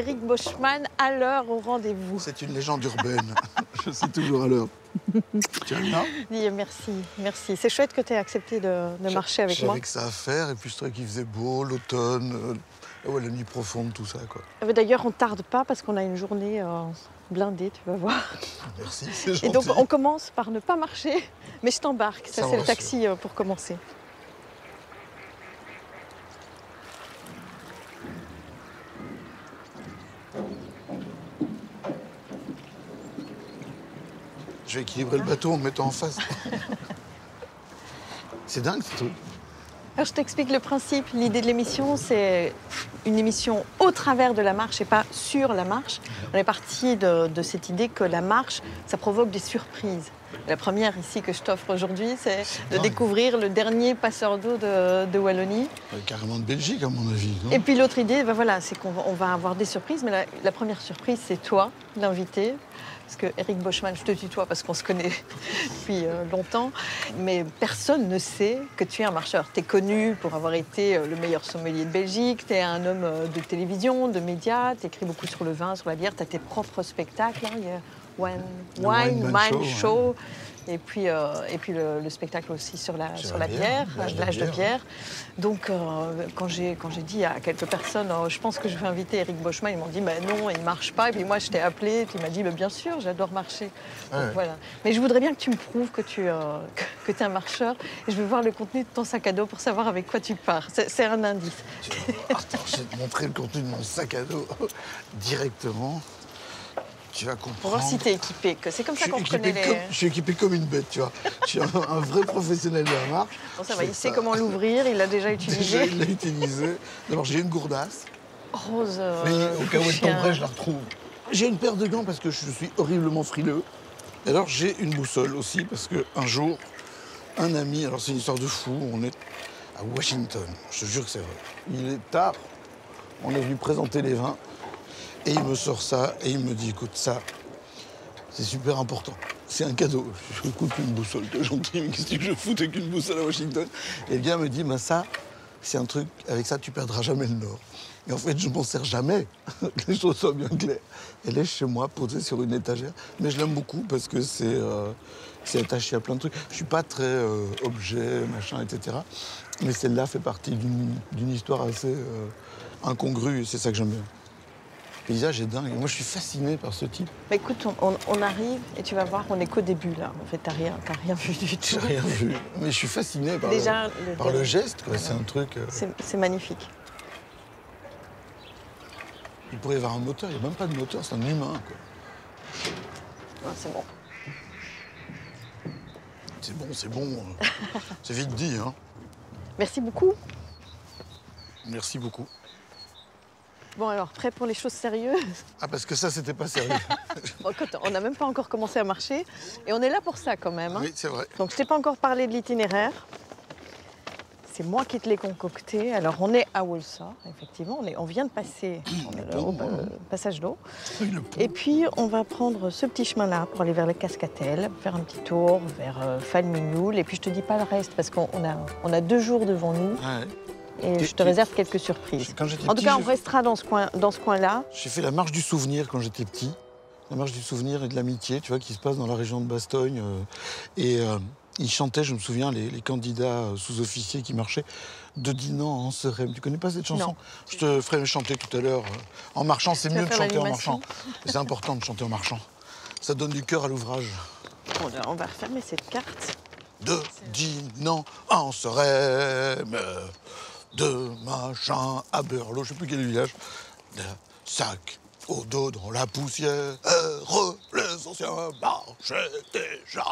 Éric Boschmann à l'heure au rendez-vous. C'est une légende urbaine. Je suis toujours à l'heure. Tu vas bien? Oui, merci, merci. C'est chouette que tu aies accepté de marcher avec moi. J'avais que ça à faire, et puis je trouvais qu'il faisait beau, l'automne, la nuit profonde, tout ça, quoi. D'ailleurs, on ne tarde pas parce qu'on a une journée blindée, tu vas voir. Merci, c'est gentil. Et donc, on commence par ne pas marcher, mais je t'embarque. Ça, c'est le rassure. taxi pour commencer. Je vais équilibrer le bateau en me mettant en face. C'est dingue, ce truc. Alors, je t'explique le principe. L'idée de l'émission, c'est une émission au travers de la marche et pas sur la marche. On est parti de cette idée que la marche, ça provoque des surprises. La première ici que je t'offre aujourd'hui, c'est de découvrir le dernier passeur d'eau de Wallonie. Carrément de Belgique, à mon avis. Non? Et puis l'autre idée, ben voilà, c'est qu'on va avoir des surprises. Mais la première surprise, c'est toi, l'invité. Parce que Éric Boschmann, je te tutoie parce qu'on se connaît depuis longtemps. Mais personne ne sait que tu es un marcheur. Tu es connu pour avoir été le meilleur sommelier de Belgique. Tu es un homme de télévision, de médias. Tu écris beaucoup sur le vin, sur la bière. Tu as tes propres spectacles. Hein. Il y a Wine Man Show. Et puis le spectacle aussi sur la bière, l'âge de bière. Donc, quand j'ai dit à quelques personnes, je pense que je vais inviter Éric Boschmann, ils m'ont dit, non, il ne marche pas. Et puis moi, je t'ai appelé, tu m'as dit, bien sûr, j'adore marcher. Donc, voilà. Mais je voudrais bien que tu me prouves que tu es un marcheur. Et je veux voir le contenu de ton sac à dos pour savoir avec quoi tu pars. C'est un indice. Attends, je vais te montrer le contenu de mon sac à dos directement. Tu vas comprendre. Pour voir si t'es équipé, que c'est comme ça qu'on reconnaît les... Je suis équipé comme une bête, tu vois. Je suis un vrai professionnel de la marche. Bon, ça va, il sait comment l'ouvrir, il l'a déjà utilisé. Il l'a utilisé. Alors, j'ai une gourdasse. Rose. Mais au cas où elle tomberait, je la retrouve. J'ai une paire de gants parce que je suis horriblement frileux. Et alors, j'ai une boussole aussi parce qu'un jour, un ami, alors c'est une histoire de fou, on est à Washington. Je te jure que c'est vrai. Il est tard, on est venu présenter les vins. Et il me sort ça, et il me dit, écoute, ça, c'est super important. C'est un cadeau. Je écoute une boussole, t'es gentil, mais qu'est-ce que je fous avec une boussole à Washington? Et le gars me dit, ça, c'est un truc, avec ça, tu perdras jamais le nord. Et en fait, je m'en sers jamais, que les choses soient bien claires. Elle est chez moi, posée sur une étagère. Mais je l'aime beaucoup parce que c'est attaché à plein de trucs. Je suis pas très objet, machin, etc. Mais celle-là fait partie d'une histoire assez incongrue, et c'est ça que j'aime bien. Le paysage est dingue. Moi, je suis fasciné par ce type. Mais écoute, on arrive et tu vas voir, on n'est qu'au début, là. En fait, t'as rien vu du tout. J'ai rien vu. Mais je suis fasciné par, le geste, quoi. C'est un truc... C'est magnifique. Il pourrait y avoir un moteur. Il n'y a même pas de moteur. C'est un humain, quoi. Ah, c'est bon. C'est bon, c'est bon. C'est vite dit, hein. Merci beaucoup. Merci beaucoup. Bon, alors, prêt pour les choses sérieuses? Ah, parce que ça, c'était pas sérieux. Bon, écoute, on n'a même pas encore commencé à marcher. Et on est là pour ça, quand même. Hein. Oui, c'est vrai. Donc, je t'ai pas encore parlé de l'itinéraire. C'est moi qui te l'ai concocté. Alors, on est à Walsall, effectivement. On vient de passer au passage d'eau. Oui, le pont. Et puis, on va prendre ce petit chemin-là pour aller vers les Cascatelles, faire un petit tour vers Falmignoul. Et puis, je te dis pas le reste, parce qu'on a 2 jours devant nous. Ouais. Et je te réserve quelques surprises. En tout cas, on restera dans ce coin-là. J'ai fait la marche du souvenir quand j'étais petit. La marche du souvenir et de l'amitié, tu vois, qui se passe dans la région de Bastogne. Ils chantaient, je me souviens, les candidats sous-officiers qui marchaient de Dinan à Anserem. Tu connais pas cette chanson? Non. Je te ferai chanter tout à l'heure. En marchant, c'est mieux de chanter en l'animation. marchant. C'est important de chanter en marchant. Ça donne du cœur à l'ouvrage. Bon, là, on va refermer cette carte. De Dinan à Anserem. De machin à Berlot, je sais plus quel village. De sac au dos dans la poussière, les anciens marchaient déjà.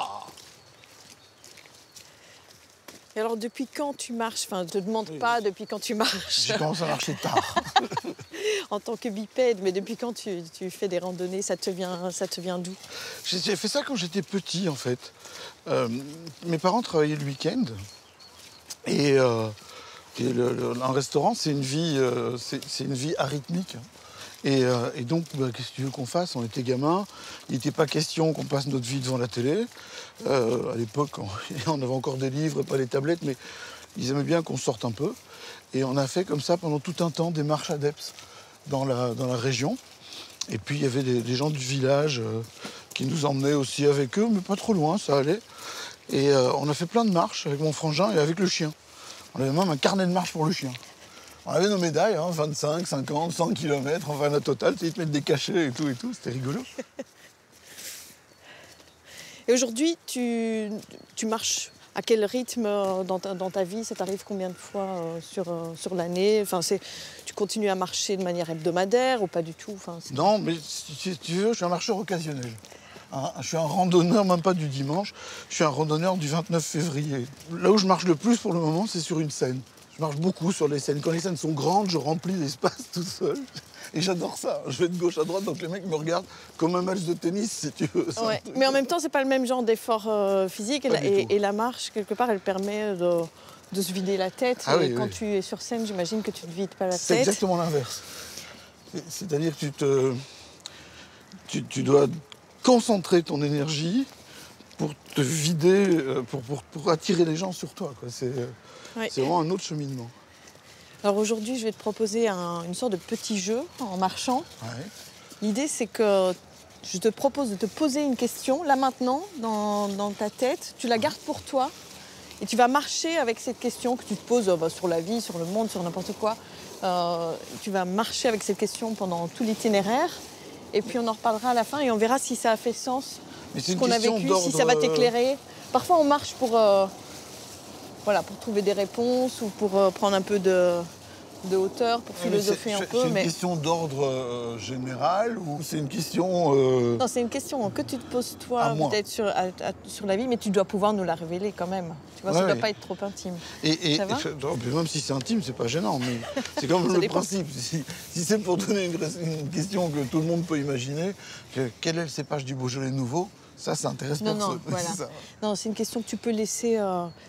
Et alors, depuis quand tu marches? Enfin, je te demande pas depuis quand tu marches. J'ai commencé à marcher tard. En tant que bipède, mais depuis quand tu fais des randonnées? Ça te vient d'où? J'ai fait ça quand j'étais petit, en fait. Mes parents travaillaient le week-end. Et un restaurant, c'est une vie arythmique. Et donc, qu'est-ce que tu veux qu'on fasse? On était gamins. Il n'était pas question qu'on passe notre vie devant la télé. À l'époque, on avait encore des livres et pas des tablettes, mais ils aimaient bien qu'on sorte un peu. Et on a fait comme ça pendant tout un temps des marches adeptes. dans la région. Et puis il y avait des gens du village qui nous emmenaient aussi avec eux, mais pas trop loin, ça allait. Et on a fait plein de marches avec mon frangin et avec le chien. On avait même un carnet de marche pour le chien. On avait nos médailles, 25, 50, 100 km, enfin la totale, ils te mettent des cachets et tout, c'était rigolo. Et aujourd'hui, tu marches à quel rythme dans ta vie? Ça t'arrive combien de fois sur l'année? Enfin, tu continues à marcher de manière hebdomadaire ou pas du tout? Non, mais si tu veux, je suis un marcheur occasionnel. Je suis un randonneur, même pas du dimanche, je suis un randonneur du 29 février. Là où je marche le plus pour le moment, c'est sur une scène. Je marche beaucoup sur les scènes. Quand les scènes sont grandes, je remplis l'espace tout seul. Et j'adore ça. Je vais de gauche à droite, donc les mecs me regardent comme un match de tennis, si tu veux. Ouais. Mais en même temps, c'est pas le même genre d'effort physique. Et la marche, quelque part, elle permet de se vider la tête. Ah, et oui, quand oui. tu es sur scène, j'imagine que tu ne te vides pas la C'est tête. exactement l'inverse. C'est-à-dire que tu dois concentrer ton énergie pour te vider, pour attirer les gens sur toi, quoi. C'est vraiment un autre cheminement. Alors aujourd'hui, je vais te proposer une sorte de petit jeu en marchant. Ouais. L'idée, c'est que je te propose de te poser une question, là maintenant, dans ta tête. Tu la gardes pour toi et tu vas marcher avec cette question que tu te poses sur la vie, sur le monde, sur n'importe quoi. Tu vas marcher avec cette question pendant tout l'itinéraire. Et puis on en reparlera à la fin et on verra si ça a fait sens, ce qu'on a vécu, si ça va t'éclairer. Parfois on marche pour trouver des réponses ou pour prendre un peu de hauteur, pour philosopher un peu. C'est une question d'ordre général ou c'est une question... Non, c'est une question que tu te poses toi, peut-être sur la vie, mais tu dois pouvoir nous la révéler quand même. Tu vois, ça ne doit pas être trop intime. Ça va ? Même si c'est intime, c'est pas gênant, mais c'est comme le principe. Si c'est pour donner une question que tout le monde peut imaginer, quel est le cépage du Beaujolais nouveau ? Ça intéresse personne. Non, voilà. Non, c'est une question que tu peux laisser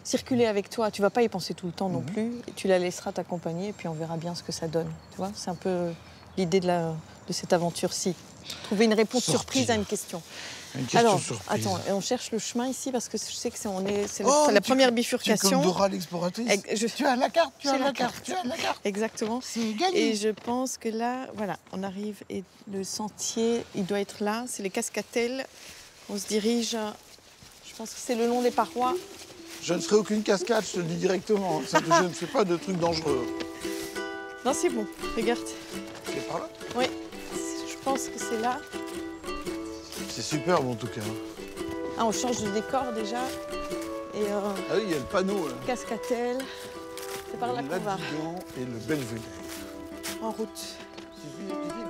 circuler avec toi. Tu ne vas pas y penser tout le temps non plus. Et tu la laisseras t'accompagner et puis on verra bien ce que ça donne. Tu vois, c'est un peu l'idée de cette aventure-ci. Trouver une réponse surprise à une question. Alors, surprise. Attends, on cherche le chemin ici parce que je sais que c'est la première bifurcation. Tu es comme Dora l'exploratrice. Tu as la carte, tu as la carte. Exactement. C'est gagné. Et je pense que là, voilà, on arrive et le sentier, il doit être là. C'est les Cascatelles. On se dirige, je pense que c'est le long des parois. Je ne ferai aucune cascade, je te le dis directement. Je ne fais pas de trucs dangereux. Non, c'est bon, regarde. C'est par là ? Oui, je pense que c'est là. C'est superbe en tout cas. Ah, on change de décor déjà. Et ah oui, il y a le panneau là. Cascatelles, c'est par là qu'on va. Et le Belvédère. En route.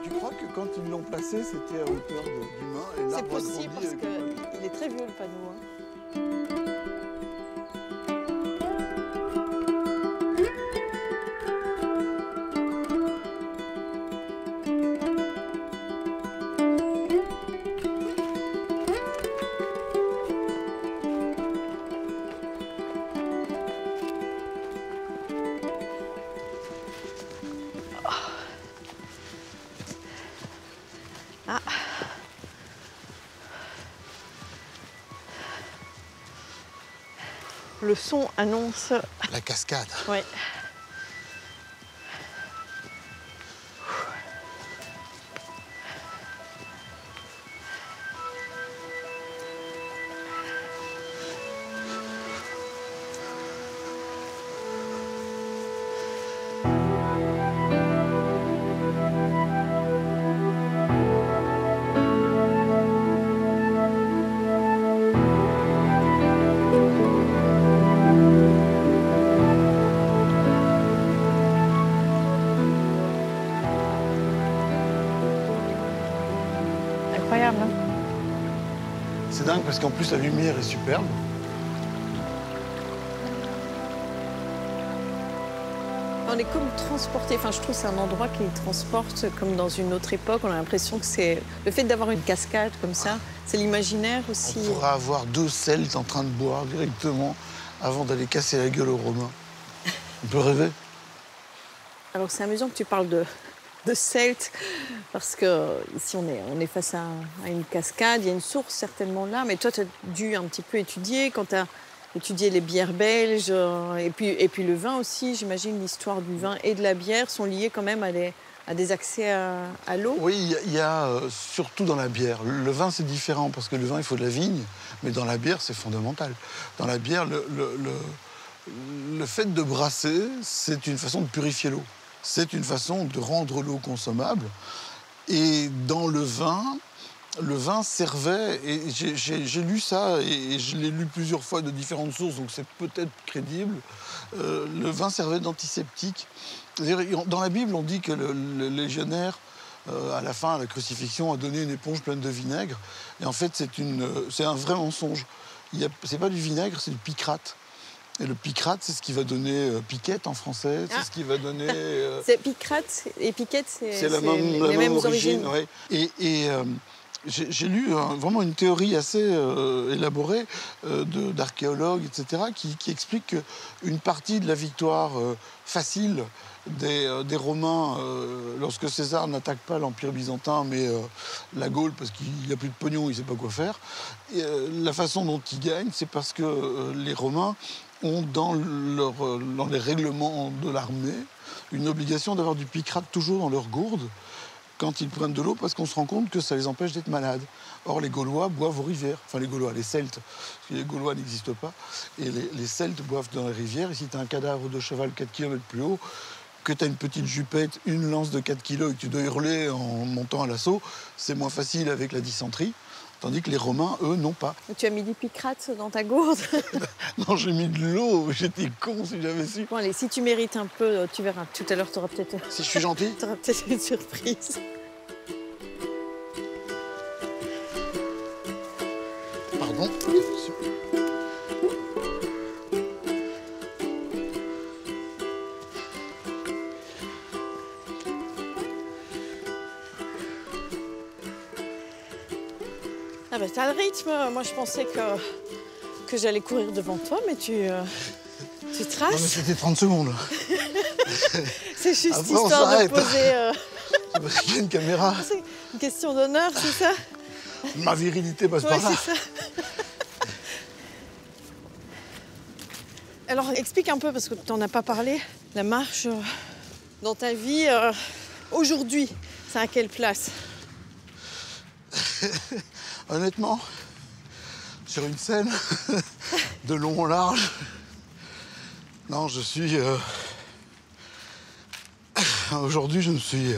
Tu crois que quand ils l'ont placé, c'était à hauteur d'humain? C'est possible parce qu'il est très vieux le panneau. Ah. Le son annonce... La cascade. Oui. Incroyable, hein? C'est dingue parce qu'en plus la lumière est superbe. On est comme transporté. Enfin, je trouve que c'est un endroit qui transporte comme dans une autre époque. On a l'impression que c'est le fait d'avoir une cascade comme ça, c'est l'imaginaire aussi. On pourra avoir 2 Celtes en train de boire directement avant d'aller casser la gueule aux Romains. On peut rêver. Alors c'est amusant que tu parles de Celtes, parce que ici on est face à une cascade, il y a une source certainement là, mais toi tu as dû un petit peu étudier, quand tu as étudié les bières belges, et puis le vin aussi, j'imagine l'histoire du vin et de la bière sont liées quand même à a des accès à l'eau? Oui, il y a surtout dans la bière. Le vin, c'est différent parce que le vin, il faut de la vigne, mais dans la bière, c'est fondamental. Dans la bière, le fait de brasser, c'est une façon de purifier l'eau. C'est une façon de rendre l'eau consommable. Et dans le vin servait, et j'ai lu ça, et je l'ai lu plusieurs fois de différentes sources, donc c'est peut-être crédible, le vin servait d'antiseptique. Dans la Bible, on dit que le légionnaire, à la fin, à la crucifixion, a donné une éponge pleine de vinaigre. Et en fait, c'est un vrai mensonge. C'est pas du vinaigre, c'est du picrate. Et le picrate, c'est ce qui va donner piquette en français, c'est ce qui va donner... C'est picrate et piquette, c'est la même origine. Ouais. Et j'ai lu vraiment une théorie assez élaborée d'archéologues, etc., qui explique qu'une partie de la victoire facile des Romains, lorsque César n'attaque pas l'Empire byzantin, mais la Gaule, parce qu'il n'a plus de pognon, il ne sait pas quoi faire, la façon dont il gagne, c'est parce que les Romains ont dans les règlements de l'armée une obligation d'avoir du picrate toujours dans leur gourde quand ils prennent de l'eau, parce qu'on se rend compte que ça les empêche d'être malades. Or, les Gaulois boivent aux rivières. Enfin, les Gaulois, les Celtes, parce que les Gaulois n'existent pas. Et les Celtes boivent dans les rivières. Et si tu as un cadavre de cheval 4 km plus haut, que tu as une petite jupette, une lance de 4 kg et que tu dois hurler en montant à l'assaut, c'est moins facile avec la dysenterie. Tandis que les Romains, eux, n'ont pas. Tu as mis du picrate dans ta gourde? Non, j'ai mis de l'eau. J'étais con si j'avais su. Bon, allez, si tu mérites un peu, tu verras. Tout à l'heure, tu auras peut-être... Si je suis gentil? Tu auras peut-être une surprise. Pardon? Ah ben, t'as le rythme. Moi, je pensais que j'allais courir devant toi, mais tu traces. Non, mais c'était 30 secondes. C'est juste Après, histoire de poser... C'est parce qu'il y a une caméra. C'est une question d'honneur, c'est ça? Ma virilité passe Ouais, par là. c'est ça. Alors, explique un peu, parce que tu n'en as pas parlé, la marche dans ta vie aujourd'hui, c'est à quelle place? Honnêtement, sur une scène de long en large, non, je suis... Aujourd'hui, je me suis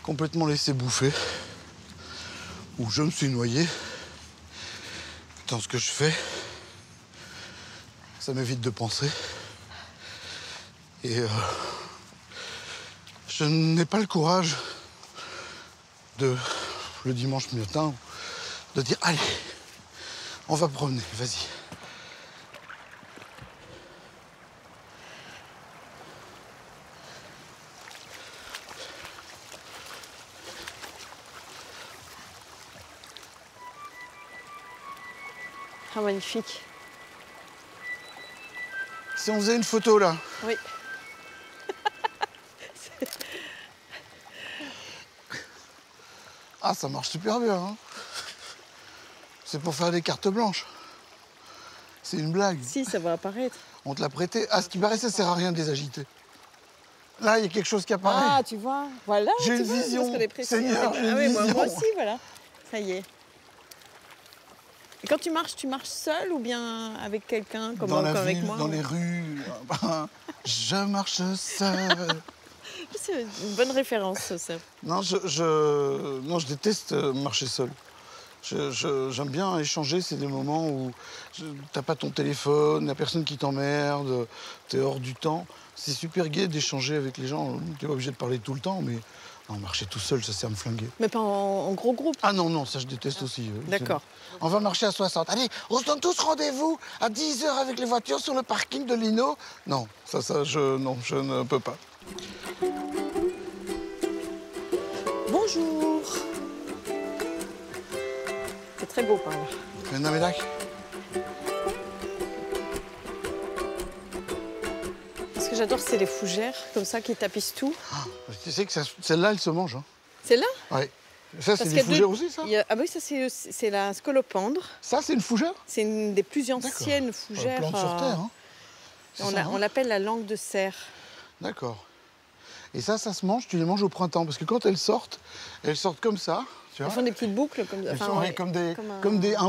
complètement laissé bouffer, ou je me suis noyé dans ce que je fais. Ça m'évite de penser. Et je n'ai pas le courage le dimanche matin, de dire, allez, on va promener, vas-y. Ah, magnifique. Si on faisait une photo, là. Oui. Ah, ça marche super bien, hein. C'est pour faire des cartes blanches. C'est une blague. Si, ça va apparaître. On te l'a prêté. À ce qui paraît, ça sert à rien de les agiter. Là, il y a quelque chose qui apparaît. Ah, tu vois, voilà. J'ai une vision. Seigneur, j'ai une vision. Moi aussi, voilà. Ça y est. Et quand tu marches seul ou bien avec quelqu'un, comme dans la avec ville, moi? dans les rues. Je marche seul. C'est une bonne référence, ça. Non, non, je déteste marcher seul. J'aime bien échanger, c'est des moments où t'as pas ton téléphone, il n'y a personne qui t'emmerde, t'es hors du temps. C'est super gai d'échanger avec les gens, t'es pas obligé de parler tout le temps, mais non, marcher tout seul, ça sert à me flinguer. Mais pas en gros groupe? Ah non, non, ça je déteste aussi. D'accord. On va marcher à 60. Allez, on se donne tous rendez-vous à 10h avec les voitures sur le parking de Lino. Non, non, je ne peux pas. Bonjour. C'est très beau par là. Namélac. Ce que j'adore, c'est les fougères, comme ça, qui tapissent tout. Tu sais que celle-là, elle se mange. Hein. Celle-là? Oui. Ça, c'est des fougères aussi, ça? Ah oui, ça, c'est la scolopendre. Ça, c'est une fougère? C'est une des plus anciennes fougères. Plante sur terre, hein. On l'appelle la langue de cerf. D'accord. Et ça se mange, tu les manges au printemps. Parce que quand elles sortent comme ça. Tu vois, elles font des petites boucles comme, un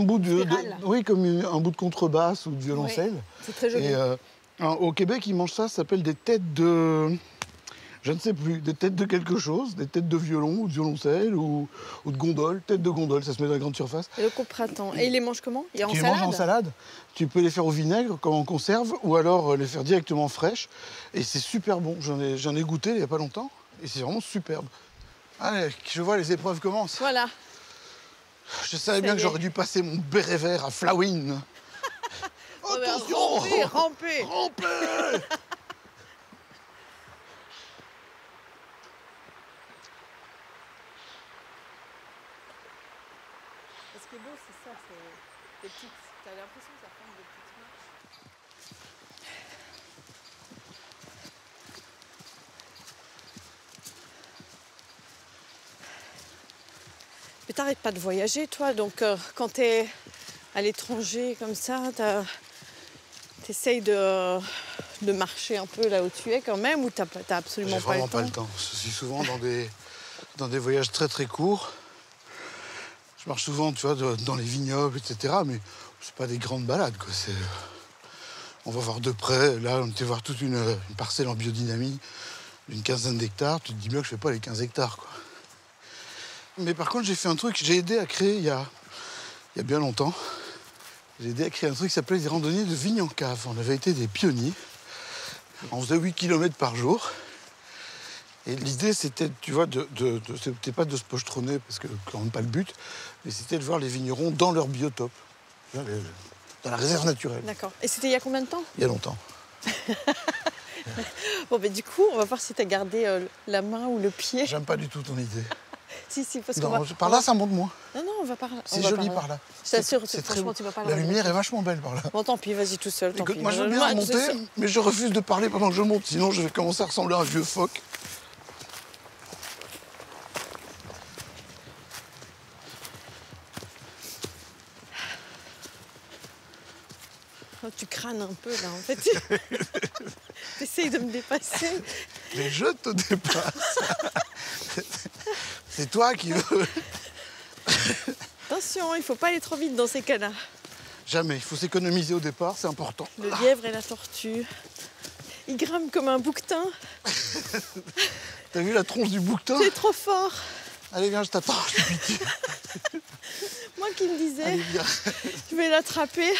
bout oui, comme un bout de contrebasse ou de violoncelle. Oui, c'est très joli. Et au Québec, ils mangent ça, ça s'appelle des têtes de... Je ne sais plus, des têtes de quelque chose, des têtes de violon ou de violoncelle ou de gondole. Tête de gondole, ça se met dans la grande surface. Et donc au printemps. Et ils les mangent comment? Tu les manges en salade. Tu peux les faire au vinaigre, comme en conserve, ou alors les faire directement fraîches. Et c'est super bon. J'en ai goûté il n'y a pas longtemps. Et c'est vraiment superbe. Allez, je vois, les épreuves commencent. Voilà. Je savais bien que j'aurais dû passer mon béret vert à Flawin. Attention! Ramper. Ce qui est beau, c'est ça, c'est des petites... T'as l'impression que ça forme des petites marches. Mais t'arrêtes pas de voyager, toi, donc quand t'es à l'étranger comme ça, t'essayes de marcher un peu là où tu es quand même, ou t'as absolument pas le temps? J'ai vraiment pas le temps. Je suis souvent dans des voyages très très courts. Je marche souvent, tu vois, dans les vignobles, etc. Mais c'est pas des grandes balades, quoi. On va voir de près. Là, on était voir toute une parcelle en biodynamie d'une quinzaine d'hectares. Tu te dis bien que je fais pas les 15 hectares, quoi. Mais par contre, j'ai fait un truc, j'ai aidé à créer il y a bien longtemps. J'ai aidé à créer un truc qui s'appelait des randonnées de vigne en cave. On avait été des pionniers. On faisait 8 km par jour. Et l'idée, c'était, tu vois, c'était pas de se pochetronner, parce que c'est quand même pas le but, mais c'était de voir les vignerons dans leur biotope, dans la réserve naturelle. D'accord. Et c'était il y a combien de temps? Il y a longtemps. Bon, mais du coup, on va voir si tu as gardé la main ou le pied. J'aime pas du tout ton idée. Si, parce qu'on par là, ça monte moins. Non, on va par là. C'est joli par là. Je t'assure, franchement, tu vas pas la lumière est vachement belle par là. Bon, tant pis, vas-y tout seul. Écoute, moi, je veux bien monter, mais je refuse de parler pendant que je monte, sinon je vais commencer à ressembler à un vieux phoque. Oh, tu crânes un peu là, en fait. Tu essayes de me dépasser. Mais je te dépasse. C'est toi qui veux. Attention, il faut pas aller trop vite dans ces cas-là. Jamais, il faut s'économiser au départ, c'est important. Le lièvre et la tortue. Il grimpe comme un bouquetin. T'as vu la tronche du bouquetin? C'est trop fort. Allez, viens, je t'attends, je te pitié. Moi qui me disais, allez, viens. Je vais l'attraper.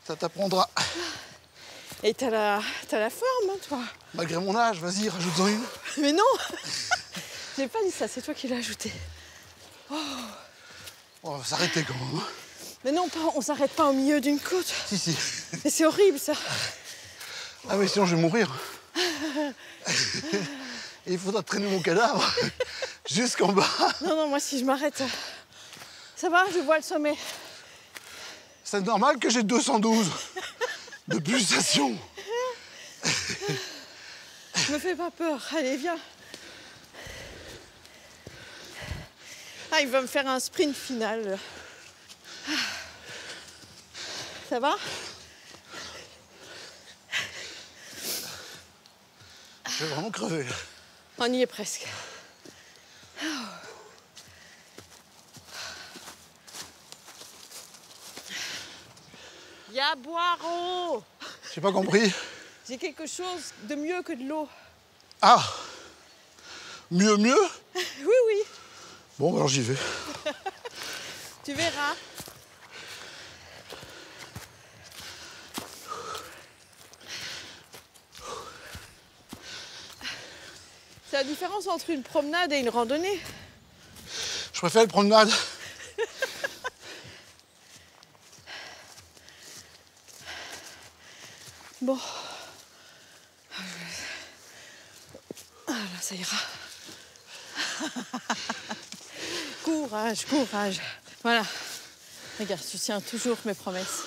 Ça t'apprendra. Et t'as la forme, hein, toi. Malgré mon âge, vas-y, rajoute-en une. Mais non. J'ai pas dit ça, c'est toi qui l'as ajouté. Oh. On va s'arrêter quand même. Mais non, on s'arrête pas au milieu d'une côte. Si. Mais c'est horrible, ça. Ah mais sinon je vais mourir. Et il faudra traîner mon cadavre jusqu'en bas. Non, moi si je m'arrête, ça va, je vois le sommet. C'est normal que j'ai 212 de pulsation. Me fais pas peur, allez viens. Ah, il va me faire un sprint final. Ça va? Je vais vraiment crever. On y est presque. Y'a à boire en haut. J'ai pas compris. J'ai quelque chose de mieux que de l'eau. Ah! Mieux? Oui. Bon, alors j'y vais. Tu verras. C'est la différence entre une promenade et une randonnée. Je préfère une promenade. Bon. Ah là, ça ira. Courage. Voilà. Regarde, tu tiens toujours mes promesses.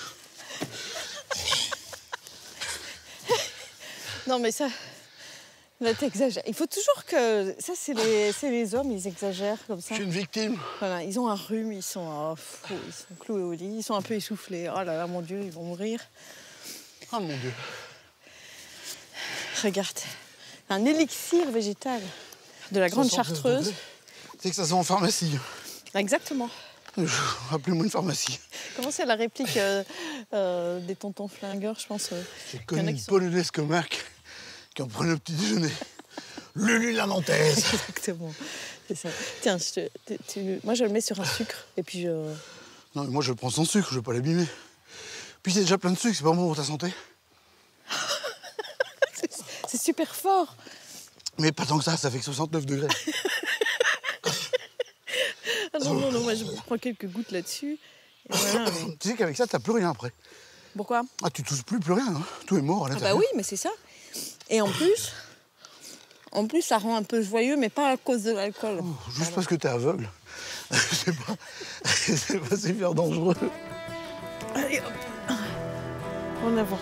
Non, mais ça... Là, t'exagères. Il faut toujours que... Ça, c'est les hommes, ils exagèrent comme ça. Je suis une victime. Voilà, ils ont un rhume, ils sont cloués au lit, ils sont un peu essoufflés. Oh là là, mon Dieu, ils vont mourir. Oh mon Dieu. Regarde, Un élixir végétal de la Grande 69 Chartreuse. degrés. C'est que ça se vend en pharmacie. Exactement. Rappelez-moi une pharmacie. Comment c'est la réplique des tontons flingueurs, je pense. J'ai connu une polonaise comarque qui en prenait au petit déjeuner. Lulu la Nantaise. Exactement. C'est ça. Tiens, moi je le mets sur un sucre et puis je... Non, mais moi je le prends sans sucre, je veux pas l'abîmer. Puis c'est déjà plein de sucre, c'est pas bon pour ta santé. C'est super fort. Mais pas tant que ça fait que 69 degrés. Ah non, moi je prends quelques gouttes là-dessus. Et voilà, mais... Tu sais qu'avec ça, t'as plus rien après. Pourquoi? Ah, tu tousses plus rien, hein. Tout est mort à Ah l'intérieur. bah oui, mais c'est ça. Et en plus, ça rend un peu joyeux, mais pas à cause de l'alcool. Oh, juste parce que t'es aveugle. c'est pas super dangereux. Allez, hop. En avant.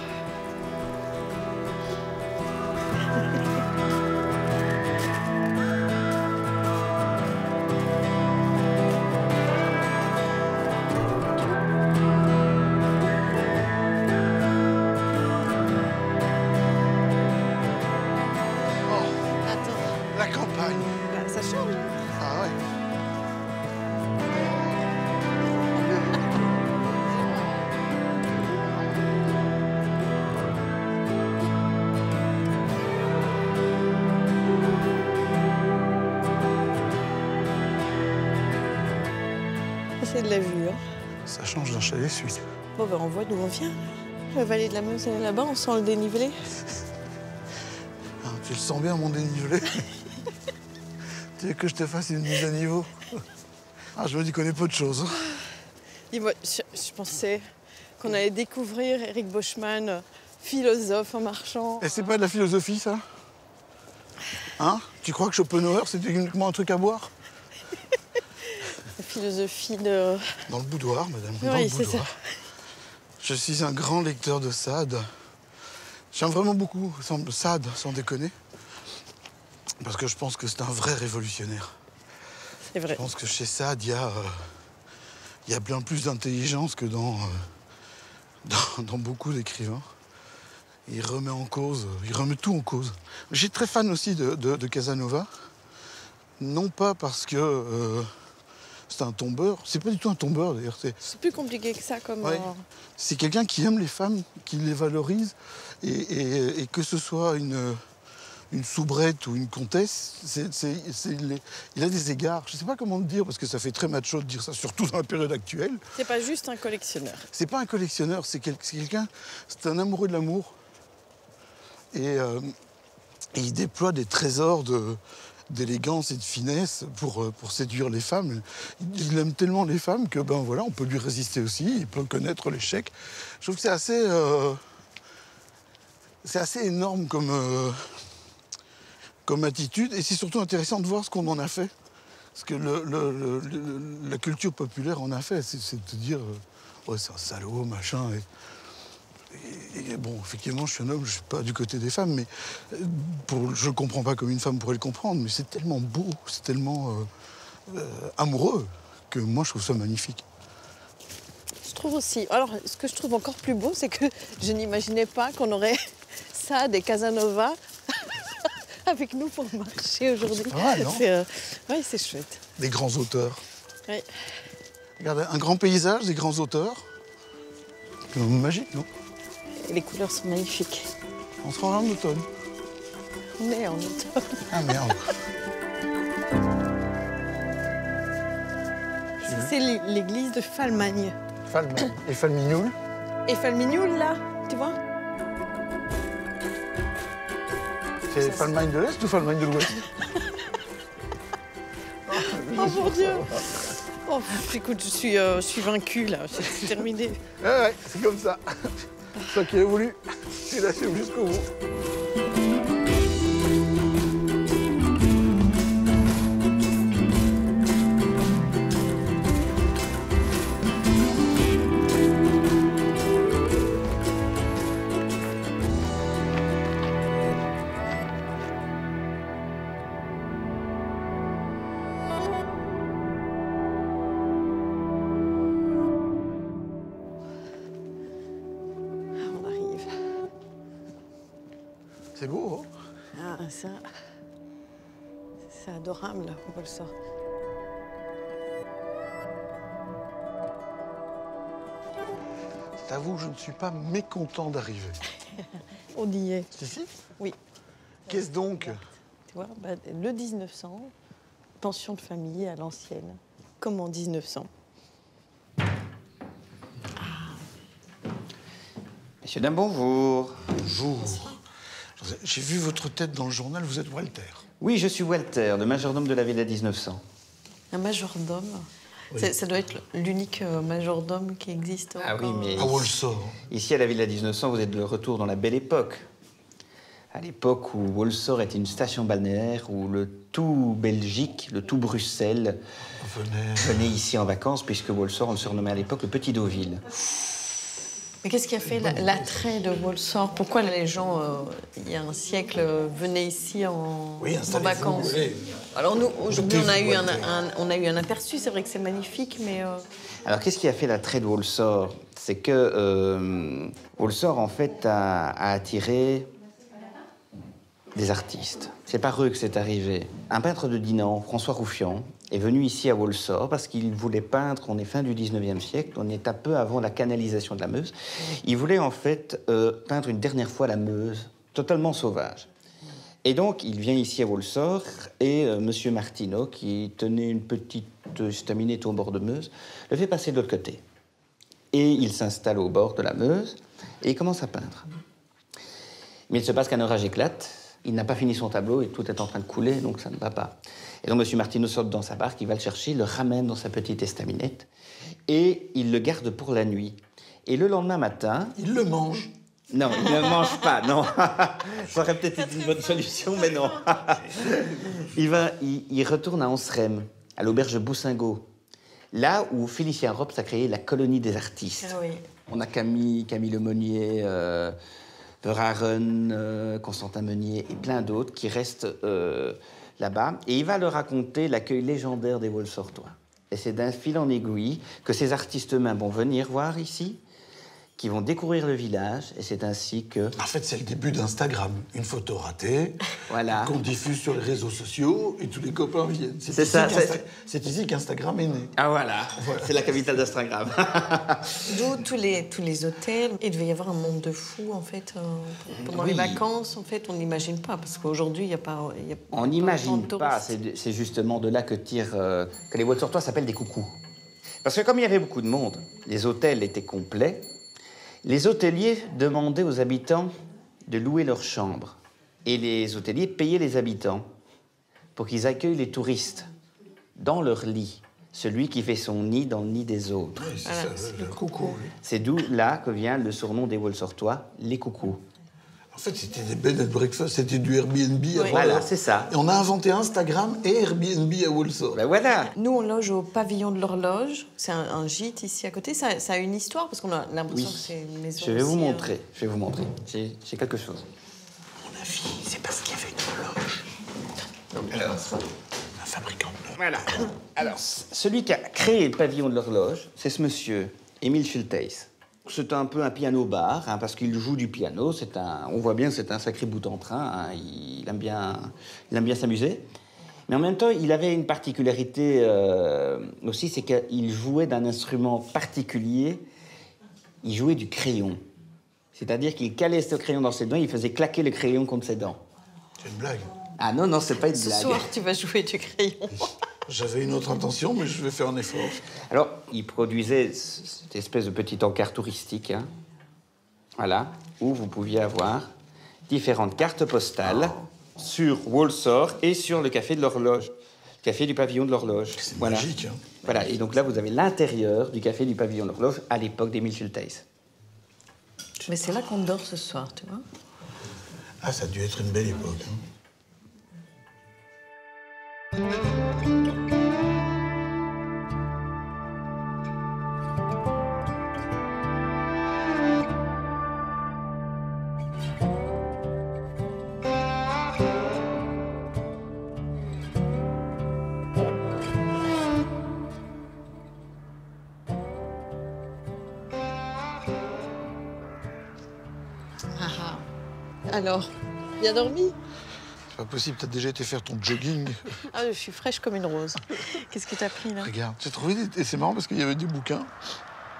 La campagne. Bah, ça change. Ah ouais. C'est de la vue. Hein. Ça change d'un chalet suite. Bon, ben, on voit d'où on vient. La vallée de la Meuse, elle est là-bas, on sent le dénivelé. Ah, tu le sens bien, mon dénivelé. Tu veux que je te fasse une mise à niveau? Ah, je me dis qu'on est peu de choses. Dis-moi, je pensais qu'on allait découvrir Éric Boschman, philosophe en marchant. Et c'est pas de la philosophie, ça? Hein? Tu crois que Schopenhauer, c'était uniquement un truc à boire? La philosophie de... Dans le boudoir, madame. Dans Oui, le c'est boudoir. ça. Je suis un grand lecteur de Sade. J'aime vraiment beaucoup Sade, sans déconner. Parce que je pense que c'est un vrai révolutionnaire. C'est vrai. Je pense que chez Sade, il y a bien plus d'intelligence que dans beaucoup d'écrivains. Il remet en cause, il remet tout en cause. J'ai très fan aussi de Casanova. Non pas parce que c'est un tombeur. C'est pas du tout un tombeur, d'ailleurs. C'est plus compliqué que ça comme... Ouais. C'est quelqu'un qui aime les femmes, qui les valorise. Et que ce soit une soubrette ou une comtesse, il a des égards. Je ne sais pas comment le dire, parce que ça fait très macho de dire ça, surtout dans la période actuelle. C'est pas juste un collectionneur. C'est pas un collectionneur, c'est quelqu'un, c'est un amoureux de l'amour. Et il déploie des trésors d'élégance et de finesse pour séduire les femmes. Il aime tellement les femmes que, ben voilà, on peut lui résister aussi, il peut connaître l'échec. Je trouve que c'est assez énorme comme attitude, et c'est surtout intéressant de voir ce qu'on en a fait. Parce que la culture populaire en a fait, c'est de te dire, ouais, c'est un salaud, machin. Et bon, effectivement, je suis un homme, je suis pas du côté des femmes, mais je le comprends pas comme une femme pourrait le comprendre, mais c'est tellement beau, c'est tellement amoureux, que moi, je trouve ça magnifique. Je trouve aussi. Alors, ce que je trouve encore plus beau, c'est que je n'imaginais pas qu'on aurait Sade et Casanova avec nous pour marcher aujourd'hui. Oui, c'est chouette. Des grands auteurs. Oui. Regardez, un grand paysage, des grands auteurs. C'est magique, non? Et les couleurs sont magnifiques. On se rend en automne. On est en automne. Ah merde. C'est l'église de Falmagne. Falmagne. Et Falmignoul. Et Falmignoul, là, tu vois? C'est Falmagne de l'Est ou Falmagne de l'Ouest? Oh mon Dieu! Oh, écoute, je suis vaincue, là. C'est terminé. Ouais, c'est comme ça. C'est toi qui l'as voulu. Tu l'assumes jusqu'au bout. On arrive. C'est beau, hein? Ah, ça... C'est adorable, Walsor. J'avoue, je ne suis pas mécontent d'arriver. On y est. C'est ici? Oui. Qu'est-ce donc? Tu vois, le 1900, pension de famille à l'ancienne, comme en 1900. Messieurs, dames, bonjour. Bonjour. J'ai vu votre tête dans le journal, vous êtes Walter. Oui, je suis Walter, le majordome de la Villa 1900. Un majordome? Oui. Ça doit être l'unique majordome qui existe Ah oui, encore. mais À Walsor. ici, à la Villa 1900, vous êtes de retour dans la belle époque. À l'époque où Walsor était une station balnéaire, où le tout Belgique, le tout Bruxelles venait ici en vacances, puisque Walsor, on le surnommait à l'époque le Petit Deauville. Mais qu'est-ce qui a fait l'attrait de Walsor? Pourquoi les gens, il y a un siècle, venaient ici en vacances? Oui. Alors nous, aujourd'hui, on a eu Mettez-vous, un aperçu. C'est vrai que c'est magnifique, mais... Alors, qu'est-ce qui a fait l'attrait de Walsor? C'est que Walsor, en fait, a attiré des artistes. C'est par eux que c'est arrivé. Un peintre de Dinan, François Roufian, est venu ici à Walsor parce qu'il voulait peindre, on est fin du 19e siècle, on est un peu avant la canalisation de la Meuse. Il voulait en fait peindre une dernière fois la Meuse, totalement sauvage. Et donc, il vient ici à Walsor et Monsieur Martineau, qui tenait une petite estaminette au bord de Meuse, le fait passer de l'autre côté. Et il s'installe au bord de la Meuse et il commence à peindre. Mais il se passe qu'un orage éclate. Il n'a pas fini son tableau et tout est en train de couler, donc ça ne va pas. Et donc M. Martineau saute dans sa barque, il va le chercher, il le ramène dans sa petite estaminette et il le garde pour la nuit. Et le lendemain matin... Il le mange. Non, il ne mange pas, non. Ça aurait peut-être été une bonne solution, mais non. Il retourne à Anserem, à l'auberge Boussingault, là où Félicien Rops a créé la colonie des artistes. Ah oui. On a Camille Lemonnier, Verhaeren, Constantin Meunier et plein d'autres qui restent là-bas. Et il va leur raconter l'accueil légendaire des Walsortois. Et c'est d'un fil en aiguille que ces artistes eux-mêmes vont venir voir ici, qui vont découvrir le village, et c'est ainsi que... En fait, c'est le début d'Instagram. Une photo ratée, Voilà. qu'on diffuse sur les réseaux sociaux, et tous les copains viennent. C'est ça, C'est ici qu'Instagram est né. Ah voilà, c'est la capitale d'Instagram. D'où tous les hôtels. Il devait y avoir un monde de fous, en fait, pendant les vacances. En fait, on n'imagine pas, parce qu'aujourd'hui, il n'y a pas... On n'imagine pas, c'est justement de là que que les Walsortois s'appellent des coucous. Parce que comme il y avait beaucoup de monde, les hôtels étaient complets, les hôteliers demandaient aux habitants de louer leurs chambres. Et les hôteliers payaient les habitants pour qu'ils accueillent les touristes dans leur lit. Celui qui fait son nid dans le nid des autres. Oui, c'est Voilà, ça, c'est le le coucou. Oui. C'est d'où là que vient le surnom des Walsortois, les coucous. En fait, c'était des bed and breakfast, c'était du Airbnb avant. Voilà, c'est ça. Et on a inventé Instagram et Airbnb à Walsor. Ben voilà. Nous, on loge au pavillon de l'horloge. C'est un gîte ici à côté. Ça a une histoire, parce qu'on a l'impression que c'est une maison Je vais vous aussi, montrer. Je vais vous montrer. J'ai quelque chose. Mon avis, c'est parce qu'il y avait une horloge. Alors, Un fabricant de... voilà. Alors, celui qui a créé le pavillon de l'horloge, c'est ce monsieur, Émile Schulteis. C'est un peu un piano-bar, hein, parce qu'il joue du piano. On voit bien que c'est un sacré bout en train. Hein, il aime bien s'amuser. Mais en même temps, il avait une particularité aussi, c'est qu'il jouait d'un instrument particulier. Il jouait du crayon. C'est-à-dire qu'il calait ce crayon dans ses dents, il faisait claquer le crayon contre ses dents. C'est une blague. Ah non, c'est pas une Ce blague. soir, tu vas jouer du crayon. J'avais une autre intention, mais je vais faire un effort. Alors, il produisait cette espèce de petit encart touristique, hein, voilà, où vous pouviez avoir différentes cartes postales sur Walsor et sur le café de l'horloge, le café du pavillon de l'horloge. C'est voilà. magique, hein. Voilà, et donc là, vous avez l'intérieur du café du pavillon de l'horloge à l'époque d'Émile Schulteis. Mais c'est là qu'on dort ce soir, tu vois. Ah, ça a dû être une belle époque. Hein. Alors, bien dormi? C'est pas possible, t'as déjà été faire ton jogging. Ah, je suis fraîche comme une rose. Qu'est-ce que t'as pris, là? Regarde, j'ai trouvé des... Et c'est marrant parce qu'il y avait des bouquins.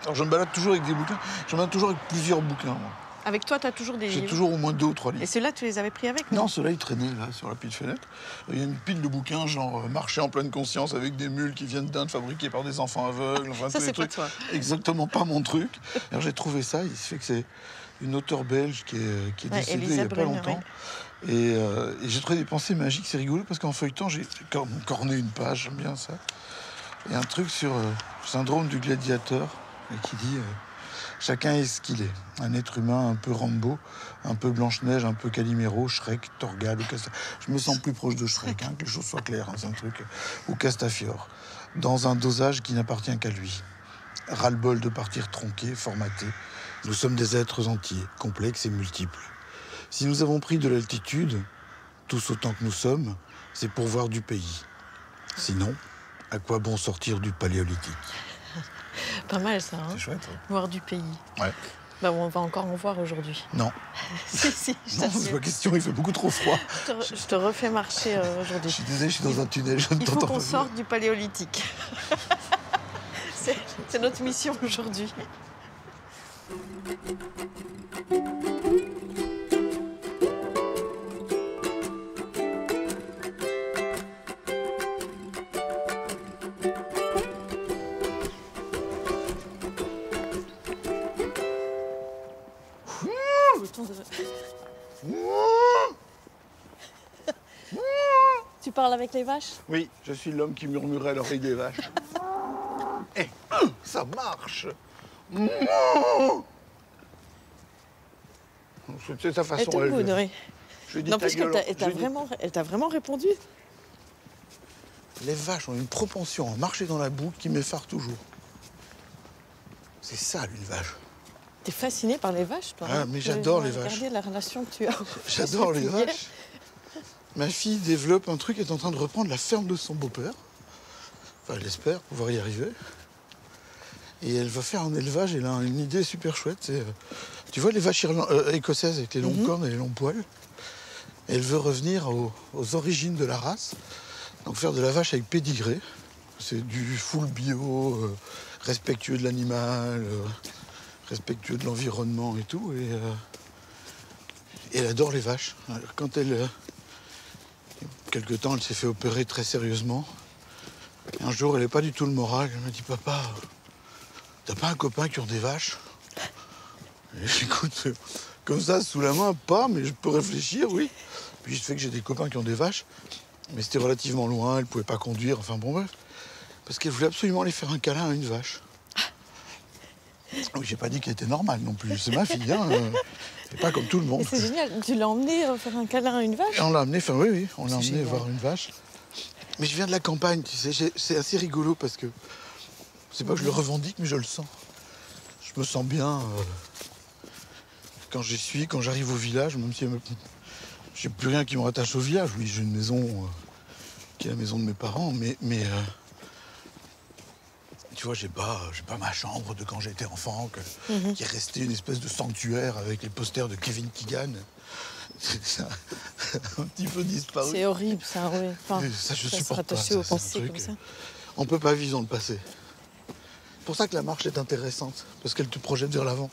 Alors je me balade toujours avec des bouquins. Je me balade toujours avec plusieurs bouquins, moi. Avec toi, t'as toujours des J'ai livres? toujours au moins 2 ou 3 livres. Et ceux-là, tu les avais pris avec? Non, ceux-là, ils traînaient là, sur la petite fenêtre. Il y a une pile de bouquins, genre marcher en pleine conscience avec des mules qui viennent d'Inde fabriquées par des enfants aveugles. Enfin, Ça, tous les c'est pas trucs. toi. Exactement pas mon truc. Alors j'ai trouvé ça. Il se fait que c'est une auteure belge qui est Ouais, décédée Elisa il n'y a pas Brunner, longtemps. Et j'ai trouvé des pensées magiques. C'est rigolo parce qu'en feuilletant, j'ai corné une page. J'aime bien ça. Et un truc sur le syndrome du gladiateur et qui dit chacun est ce qu'il est. Un être humain un peu Rambo, un peu Blanche-Neige, un peu Calimero, Shrek, Torgal ou Castafiore. Je me sens plus proche de Shrek, que les choses soient claires, c'est un truc. Ou Castafiore, dans un dosage qui n'appartient qu'à lui. Ras-le-bol de partir tronqué, formaté. Nous sommes des êtres entiers, complexes et multiples. Si nous avons pris de l'altitude, tous autant que nous sommes, c'est pour voir du pays. Sinon, à quoi bon sortir du paléolithique? Pas mal, ça, hein? C'est chouette. Voir du pays. Ouais. Bah, on va encore en voir aujourd'hui. Non. Si, je Non, c'est t'assure. pas question, il fait beaucoup trop froid. Je te refais marcher Je aujourd'hui. suis désolé, je suis dans un tunnel, je ne Il faut t'entends qu'on pas. sorte du paléolithique. C'est notre mission aujourd'hui. Le temps de- Tu parles avec les vaches? Oui, je suis l'homme qui murmurait à l'oreille des vaches. Eh, ça marche. C'est sa Elle façon. te boude, oui. Je lui ai dit Non, ta parce gueule. elle t'a vraiment répondu. Les vaches ont une propension à marcher dans la boue qui m'effare toujours. C'est ça, l'une vache. T'es fasciné par les vaches, toi? Ah, hein? mais j'adore les Regardez vaches. la relation que tu as. J'adore les Hier. vaches. Ma fille développe un truc, elle est en train de reprendre la ferme de son beau-père. Enfin, elle espère pouvoir y arriver. Et elle va faire un élevage, elle a une idée super chouette. C'est, tu vois les vaches écossaises avec les longs cornes et les longs poils? Elle veut revenir aux origines de la race. Donc faire de la vache avec pédigré. C'est du full bio, respectueux de l'animal, respectueux de l'environnement et tout. Et elle adore les vaches. Alors, quand elle... quelque temps, elle s'est fait opérer très sérieusement. Et un jour, elle n'est pas du tout le moral. Elle m'a dit, papa, t'as pas un copain qui a des vaches? Et j'écoute, comme ça, sous la main, pas, mais je peux réfléchir, oui. Puis je fais que j'ai des copains qui ont des vaches. Mais c'était relativement loin, elle pouvait pas conduire, enfin bon bref. Parce qu'elle voulait absolument aller faire un câlin à une vache. Oui, j'ai pas dit qu'elle était normale non plus. C'est ma fille, hein. C'est pas comme tout le monde. Mais c'est génial. Tu l'as emmené faire un câlin à une vache? Et on l'a amené, enfin oui, on l'a C'est emmené génial. voir une vache. Mais je viens de la campagne, tu sais, c'est assez rigolo parce que c'est pas que je le revendique, mais je le sens. Je me sens bien quand j'y suis, quand j'arrive au village, même si j'ai plus rien qui me rattache au village. Oui, j'ai une maison qui est la maison de mes parents, mais tu vois, j'ai pas ma chambre de quand j'étais enfant, qui est restée une espèce de sanctuaire avec les posters de Kevin Keegan. Ça a un petit peu disparu. C'est horrible, ça, oui. Enfin, Ça, je se supporte pas. rattacher ça, aux c'est un pensées truc, comme ça. On peut pas vivre dans le passé. C'est pour ça que la marche est intéressante, parce qu'elle te projette vers l'avant.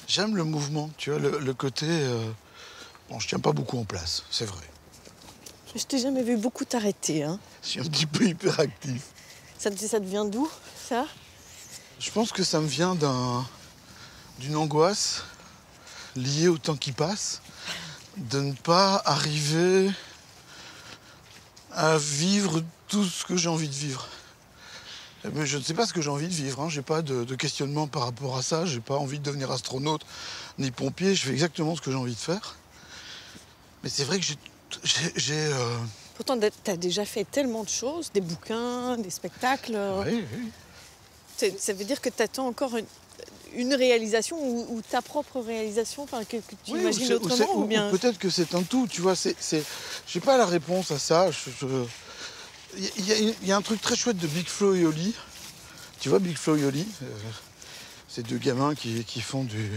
J'aime le mouvement, tu vois, le côté... Bon, je tiens pas beaucoup en place, c'est vrai. Je t'ai jamais vu beaucoup t'arrêter, hein. Je suis un petit peu hyperactif. Ça te vient d'où, ça? Je pense que ça me vient d'une angoisse liée au temps qui passe, de ne pas arriver à vivre tout ce que j'ai envie de vivre. Mais je ne sais pas ce que j'ai envie de vivre, hein. J'ai pas de questionnement par rapport à ça, j'ai pas envie de devenir astronaute ni pompier, je fais exactement ce que j'ai envie de faire. Mais c'est vrai que j'ai Pourtant, t'as déjà fait tellement de choses, des bouquins, des spectacles. oui. Ça veut dire que t'attends encore une réalisation ou ta propre réalisation, enfin, que tu Oui, imagines autrement ou bien... peut-être que c'est un tout, tu vois. J'ai pas la réponse à ça. Il y a un truc très chouette de Big Flo et Oli. Tu vois, Big Flo et Oli, c'est deux gamins qui font du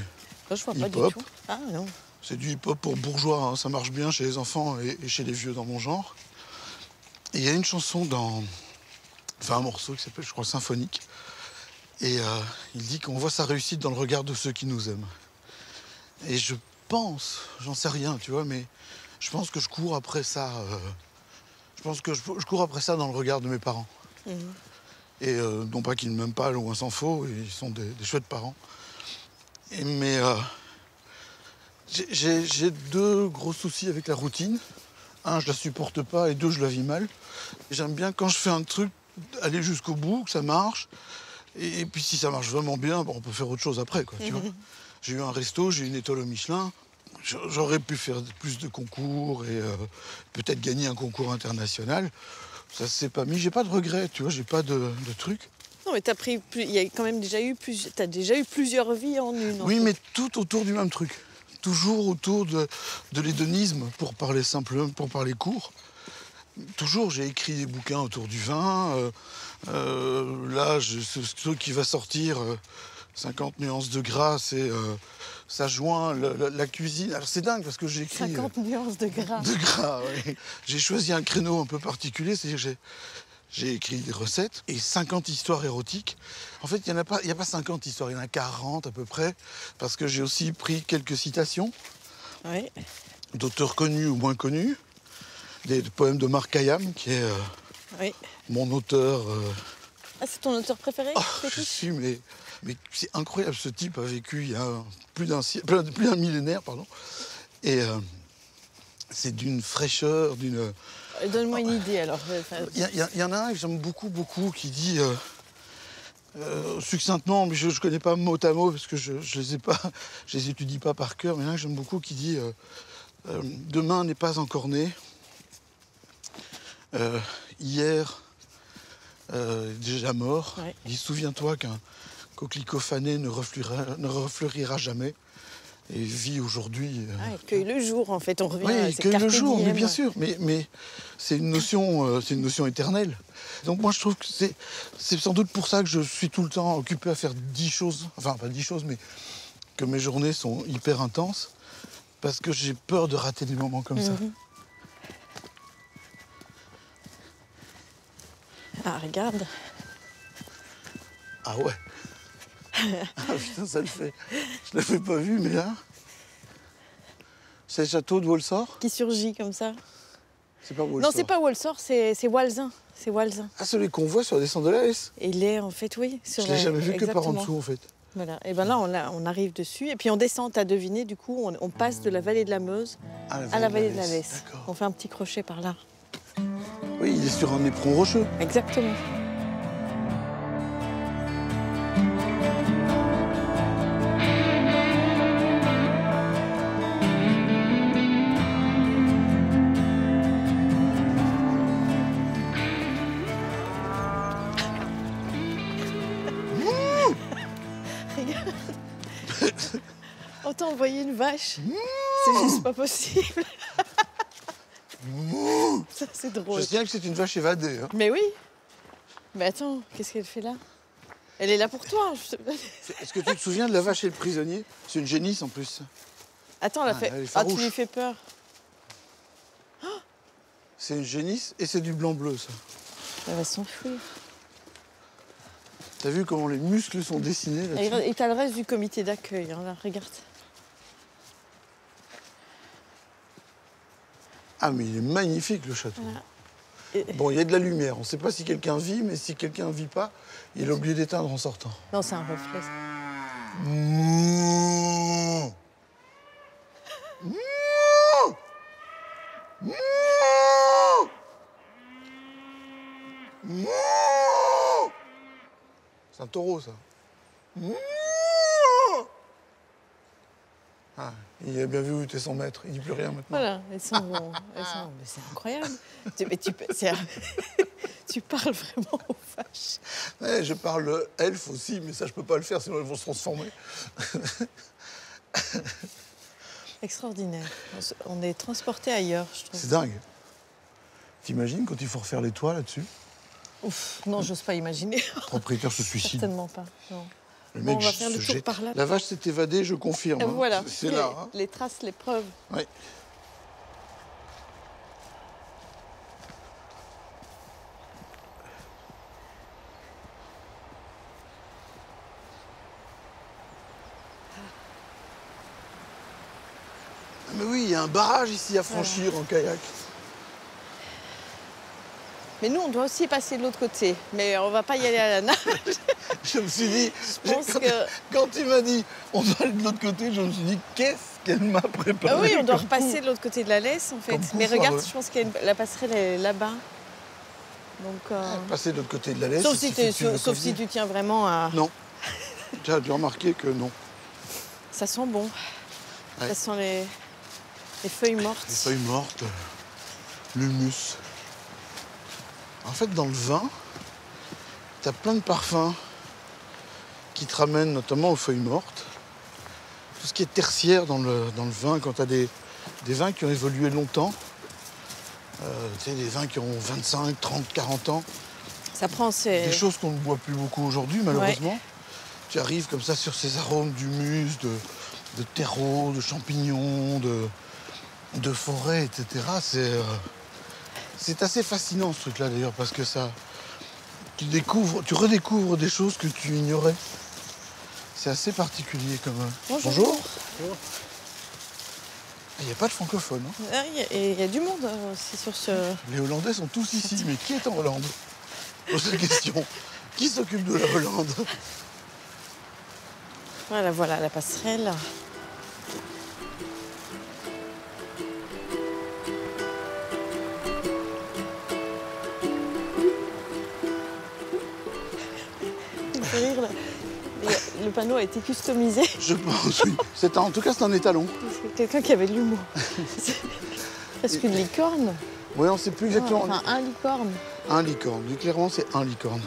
Je vois pas du hip-hop. tout. Ah non. C'est du hip-hop pour bourgeois, hein. Ça marche bien chez les enfants et chez les vieux dans mon genre. Et il y a une chanson un morceau qui s'appelle, je crois, Symphonique. Et il dit qu'on voit sa réussite dans le regard de ceux qui nous aiment. Et je pense, j'en sais rien, tu vois, mais je pense que je cours après ça. Je pense que je cours après ça dans le regard de mes parents. Et non pas qu'ils ne m'aiment pas, loin s'en faut, ils sont des chouettes parents. Mais j'ai deux gros soucis avec la routine. Un, je la supporte pas, et deux, je la vis mal. J'aime bien quand je fais un truc, aller jusqu'au bout, que ça marche. Et puis si ça marche vraiment bien, on peut faire autre chose après, quoi, tu vois. J'ai eu un resto, j'ai eu une étoile au Michelin. J'aurais pu faire plus de concours et peut-être gagner un concours international. Ça s'est pas mis, j'ai pas de regrets, tu vois, j'ai pas de trucs. Non, mais il y a quand même t'as déjà eu plusieurs vies en une. Oui, mais tout autour du même truc. Toujours autour de l'hédonisme, pour parler simplement, pour parler court. Toujours, j'ai écrit des bouquins autour du vin. Là, ce truc qui va sortir, 50 nuances de gras, ça joint la cuisine. Alors c'est dingue parce que j'ai écrit... 50 nuances de gras. De gras, oui. J'ai choisi un créneau un peu particulier, c'est-à-dire que j'ai écrit des recettes et 50 histoires érotiques. En fait, il n'y a pas 50 histoires, il y en a 40 à peu près, parce que j'ai aussi pris quelques citations d'auteurs connus ou moins connus, des poèmes de Marc Kayam, qui est mon auteur... Ah, c'est ton auteur préféré? Je suis, mais c'est incroyable, ce type a vécu il y a plus d'un millénaire, pardon. Et c'est d'une fraîcheur, d'une... Donne-moi une idée, alors. Il y en a un que j'aime beaucoup, qui dit, succinctement, mais je ne connais pas mot à mot, parce que je les étudie pas par cœur, mais il y en a un que j'aime beaucoup qui dit demain n'est pas encore né. Hier, déjà mort. Il dit, souviens-toi qu'un coquelicot fané ne refleurira jamais. Et vit aujourd'hui. Cueille le jour, en fait, on revient à cueille le jour, mais bien sûr. Mais c'est une notion éternelle. Donc moi, je trouve que c'est sans doute pour ça que je suis tout le temps occupé à faire 10 choses. Enfin, pas 10 choses, mais que mes journées sont hyper intenses. Parce que j'ai peur de rater des moments comme ça. Ah, regarde. Ah ouais. Ah putain, ça le fait. Je l'avais pas vu, mais là... C'est le château de Walsall? Qui surgit comme ça. C'est pas Walsall? Non, c'est pas Walsall, c'est Walsin. C'est Walsin. Ah, celui qu'on voit sur la descente de la Hesse? Et il est, en fait, oui. Je l'ai jamais vu que par en dessous, en fait. Voilà. Et bien là, on arrive dessus. Et puis on descend, t'as deviné, du coup, on passe de la vallée de la Meuse à la vallée de la Lesse. On fait un petit crochet par là. Oui, il est sur un éperon rocheux. Exactement. On t'a envoyé une vache. C'est juste pas possible. Ça, c'est drôle. Je sais que c'est une vache évadée. Hein. Mais oui. Mais attends, qu'est-ce qu'elle fait là? Elle est là pour toi. Est-ce que tu te souviens de la vache et le prisonnier? C'est une génisse en plus. Attends, elle a fait... Ah, tu lui fais peur. C'est une génisse et c'est du blanc-bleu, ça. Elle va s'enfuir. T'as vu comment les muscles sont dessinés là-dessus? Et t'as le reste du comité d'accueil, hein, là, regarde. Ah, mais il est magnifique, le château. Voilà. Bon, il y a de la lumière. On ne sait pas si quelqu'un vit, mais si quelqu'un ne vit pas, il est obligé d'éteindre en sortant. Non, c'est un reflet. C'est un taureau, ça. Ah, il a bien vu où était son maître. Il dit plus rien maintenant. Voilà, elles sont... Mais c'est incroyable. Tu parles vraiment aux vaches. Ouais, je parle elfe aussi, mais ça, je peux pas le faire, sinon elles vont se transformer. Extraordinaire. On est transporté ailleurs, je trouve. C'est dingue. T'imagines quand il faut refaire les toits là-dessus? Ouf, non, j'ose pas imaginer. Le propriétaire se suicide. Certainement pas, non. Le Bon, mec on va faire le se tour jette. par là. La vache s'est évadée, je confirme. Hein. Voilà, C'est là. Hein. les traces, les preuves. Ouais. Mais oui, il y a un barrage ici à franchir en kayak. Mais nous, on doit aussi passer de l'autre côté. Mais on va pas y aller à la nage. Je me suis dit, Je pense que... quand tu m'as dit on doit aller de l'autre côté, je me suis dit qu'est-ce qu'elle m'a préparé. Ah oui, on doit comme repasser coup. de l'autre côté de la laisse, en fait. Comme coup Mais regarde, foireux. je pense que la passerelle est là-bas. Donc, Passer de l'autre côté de la laisse. sauf il si, suffit de suivre le sauf si collier. tu tiens vraiment à... Non. Tu as dû remarquer que non. Ça sent bon. Ouais. Ça sent les feuilles mortes. Les feuilles mortes, l'humus. En fait, dans le vin, tu as plein de parfums qui te ramènent notamment aux feuilles mortes. Tout ce qui est tertiaire dans le vin, quand tu as des vins qui ont évolué longtemps, tu sais, des vins qui ont 25, 30, 40 ans, Ça prend des choses qu'on ne boit plus beaucoup aujourd'hui, malheureusement. Ouais. Tu arrives comme ça sur ces arômes d'humus, de terreau, de champignons, de forêt, etc. C'est assez fascinant ce truc-là d'ailleurs, parce que ça, tu redécouvres des choses que tu ignorais. C'est assez particulier comme. Bonjour. Il n'y a pas de francophone. Hein. Ah, il y a du monde aussi sur ce... Les Hollandais sont tous ici, mais qui est en Hollande? Pose la question. Qui s'occupe de la Hollande? Voilà la passerelle. Il me fait rire, là. Le panneau a été customisé. Je pense, oui. En tout cas, c'est un étalon. C'est quelqu'un qui avait de l'humour. C'est presque une licorne. Oui, on ne sait plus exactement. Enfin, un licorne. Un licorne. Lui, clairement, c'est un licorne.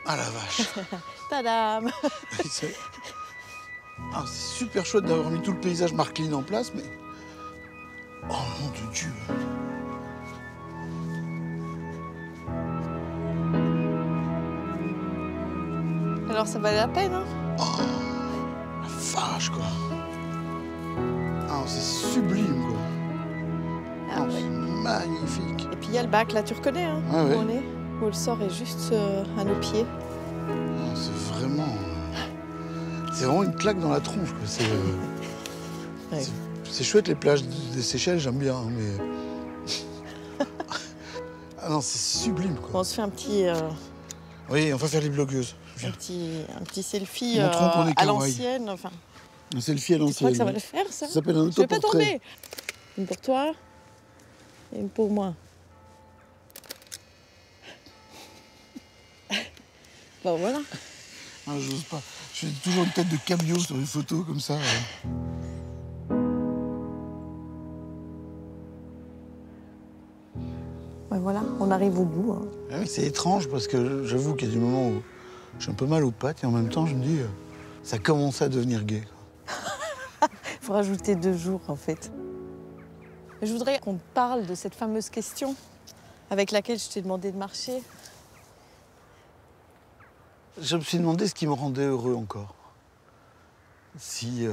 Ah la vache. Tadam! c'est c'est super chouette d'avoir mis tout le paysage Markline en place, mais... Oh mon de Dieu. Alors ça valait la peine, hein? Oh, la vache, quoi. Ah, c'est sublime, quoi. Ah, Oh, c'est magnifique. Et puis il y a le bac, là, tu reconnais, hein, Ah où ouais. on est? Où le sort est juste à nos pieds. Ah, c'est vraiment... C'est vraiment une claque dans la tronche, quoi. Ouais. C'est chouette, les plages des Seychelles, j'aime bien, hein, mais... Ah non, c'est sublime, Bon, quoi. on se fait un petit, Oui, on va faire les blogueuses. Viens. un petit selfie Montrons qu'on est à kawaii. l'ancienne. Enfin, Un selfie à tu crois l'ancienne. que ça va le faire, ça? Ça s'appelle un Je vais pas autoportrait. tomber. Une pour toi et une pour moi. Bon, voilà. Ah, j'ose pas. Je fais toujours une tête de cameo sur une photo comme ça. Ouais, voilà, on arrive au bout. Hein. Ah oui, c'est étrange parce que j'avoue qu'il y a des moments où j'ai un peu mal aux pattes et en même temps je me dis ça commence à devenir gai. Il faut rajouter 2 jours, en fait. Je voudrais qu'on parle de cette fameuse question avec laquelle je t'ai demandé de marcher. Je me suis demandé ce qui me rendait heureux encore. Si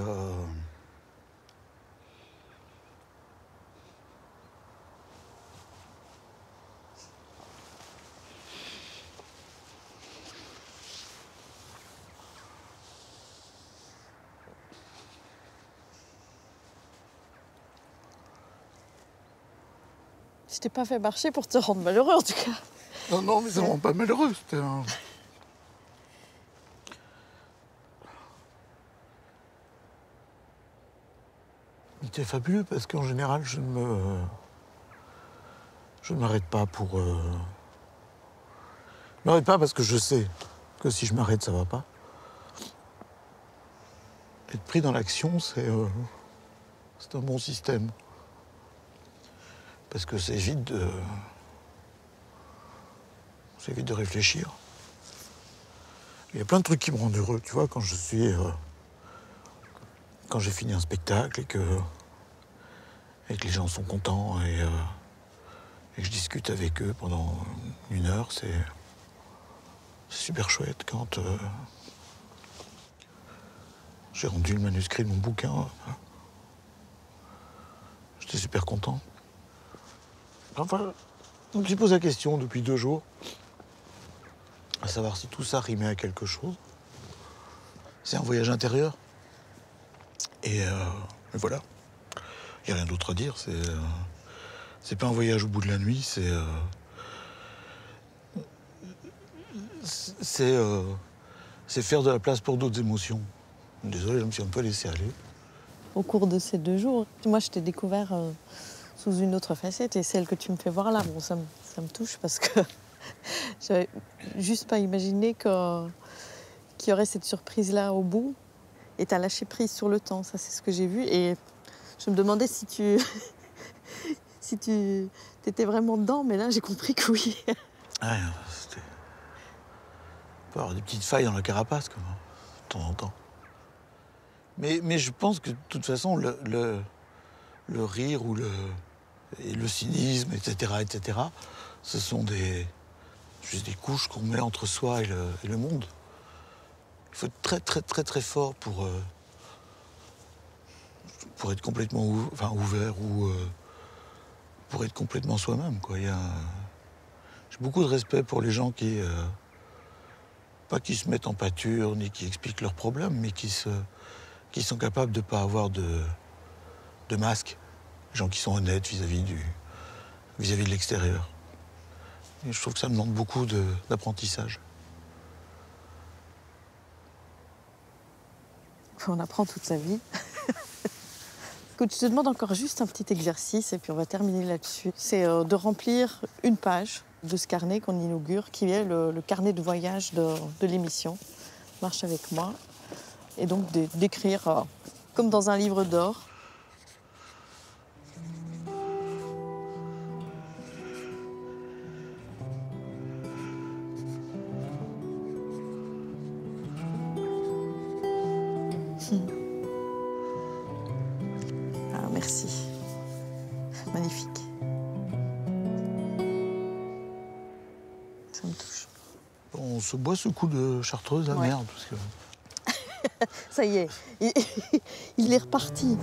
Je t'ai pas fait marcher pour te rendre malheureux, en tout cas. non, non, mais ça me rend pas malheureux. C'était un... C'était fabuleux parce qu'en général, je ne m'arrête pas pour Je m'arrête pas parce que je sais que si je m'arrête, ça va pas. Être pris dans l'action, c'est un bon système. Parce que ça évite de réfléchir. Il y a plein de trucs qui me rendent heureux, tu vois, quand j'ai fini un spectacle et que les gens sont contents et que je discute avec eux pendant 1 heure, c'est super chouette. Quand j'ai rendu le manuscrit de mon bouquin, j'étais super content. Enfin, je me suis posé la question depuis 2 jours, à savoir si tout ça rimait à quelque chose. C'est un voyage intérieur. Et voilà. Il n'y a rien d'autre à dire. C'est pas un voyage au bout de la nuit, c'est faire de la place pour d'autres émotions. Désolé, je me suis un peu laissé aller. Au cours de ces 2 jours, moi, je t'ai découvert sous une autre facette, et celle que tu me fais voir là, bon, ça me touche parce que j'avais juste pas imaginé qu'il y aurait cette surprise-là au bout. Et t'as lâché prise sur le temps, ça c'est ce que j'ai vu. Et je me demandais si tu étais vraiment dedans, mais là j'ai compris que oui. Ouais, c'était... Il peut y avoir des petites failles dans la carapace, comme, de temps en temps. Mais je pense que de toute façon, le rire ou le cynisme, etc., ce sont juste des couches qu'on met entre soi et le monde. Il faut être très, très, très, très fort pour être complètement ouvert ou pour être complètement soi-même, quoi. J'ai beaucoup de respect pour les gens qui, pas qui se mettent en pâture, ni qui expliquent leurs problèmes, mais qui sont capables de ne pas avoir de masque. Les gens qui sont honnêtes vis-à-vis de l'extérieur. Et je trouve que ça demande beaucoup d'apprentissage. On apprend toute sa vie. Écoute, je te demande encore juste un petit exercice et puis on va terminer là-dessus. C'est de remplir une page de ce carnet qu'on inaugure, qui est le carnet de voyage de l'émission. Marche avec moi. Et donc d'écrire comme dans un livre d'or. Ah, merci. Magnifique. Ça me touche. On se boit ce coup de chartreuse à Ouais. merde, parce que... Ça y est, il est reparti.